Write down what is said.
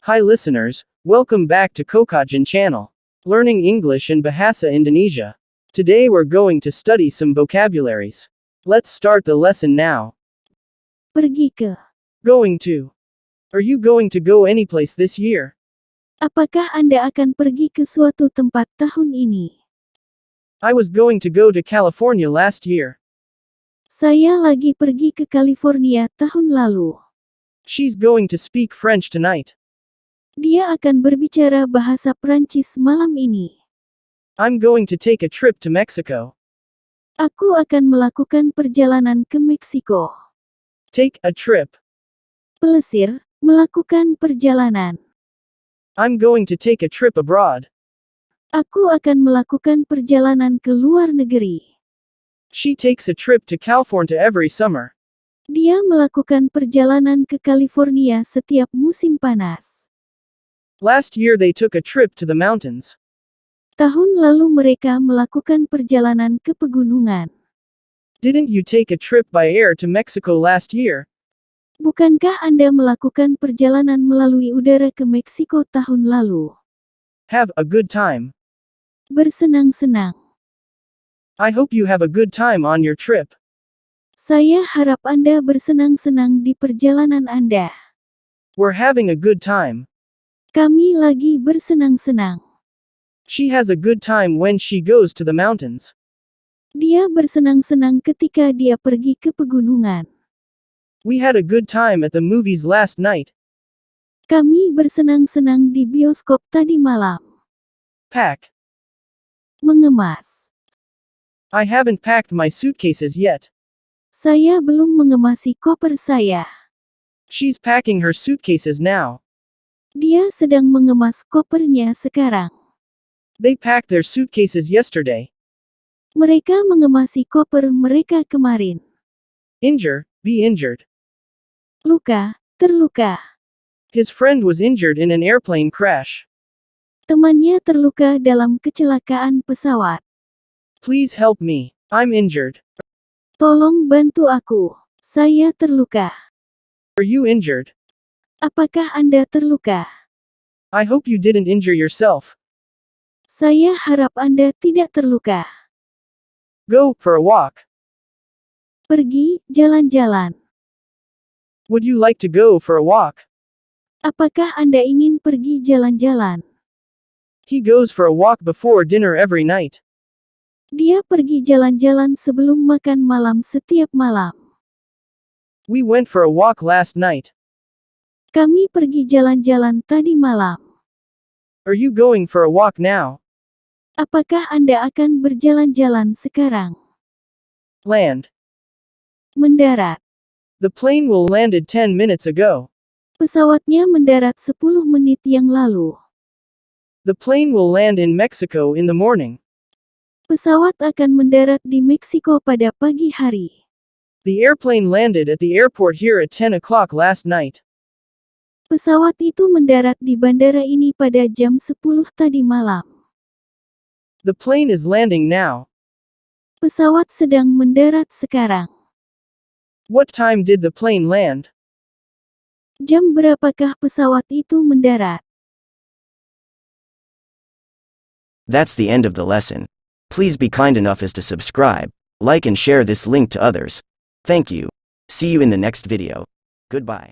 Hi listeners, welcome back to Kokajin channel, learning English and Bahasa Indonesia. Today we're going to study some vocabularies. Let's start the lesson now. Pergi ke. Going to. Are you going to go anyplace this year? Apakah Anda akan pergi ke suatu tempat tahun ini? I was going to go to California last year. Saya lagi pergi ke California tahun lalu. She's going to speak French tonight. Dia akan berbicara bahasa Prancis malam ini. I'm going to take a trip to Mexico. Aku akan melakukan perjalanan ke Meksiko. Take a trip. Pelesir, melakukan perjalanan. I'm going to take a trip abroad. Aku akan melakukan perjalanan ke luar negeri. She takes a trip to California every summer. Dia melakukan perjalanan ke California setiap musim panas. Last year they took a trip to the mountains. Tahun lalu mereka melakukan perjalanan ke pegunungan. Didn't you take a trip by air to Mexico last year? Bukankah Anda melakukan perjalanan melalui udara ke Meksiko tahun lalu? Have a good time. Bersenang-senang. I hope you have a good time on your trip. Saya harap Anda bersenang-senang di perjalanan Anda. We're having a good time. Kami lagi bersenang-senang. She has a good time when she goes to the mountains. Dia bersenang-senang ketika dia pergi ke pegunungan. We had a good time at the movies last night. Kami bersenang-senang di bioskop tadi malam. Pack. Mengemas. I haven't packed my suitcases yet. Saya belum mengemasi koper saya. She's packing her suitcases now. Dia sedang mengemas kopernya sekarang. They packed their suitcases yesterday. Mereka mengemasi koper mereka kemarin. Injure, be injured. Luka, terluka. His friend was injured in an airplane crash. Temannya terluka dalam kecelakaan pesawat. Please help me. I'm injured. Tolong bantu aku. Saya terluka. Are you injured? Apakah Anda terluka? I hope you didn't injure yourself. Saya harap Anda tidak terluka. Go for a walk. Pergi, jalan-jalan. Would you like to go for a walk? Apakah Anda ingin pergi jalan-jalan? He goes for a walk before dinner every night. Dia pergi jalan-jalan sebelum makan malam setiap malam. We went for a walk last night. Kami pergi jalan-jalan tadi malam. Are you going for a walk now? Apakah Anda akan berjalan-jalan sekarang? Land. Mendarat. The plane will landed 10 minutes ago. Pesawatnya mendarat 10 menit yang lalu. The plane will land in Mexico in the morning. Pesawat akan mendarat di Meksiko pada pagi hari. The airplane landed at the airport here at 10 o'clock last night. Pesawat itu mendarat di bandara ini pada jam 10 tadi malam. The plane is landing now. Pesawat sedang mendarat sekarang. What time did the plane land? Jam berapakah pesawat itu mendarat? That's the end of the lesson. Please be kind enough as to subscribe, like and share this link to others. Thank you. See you in the next video. Goodbye.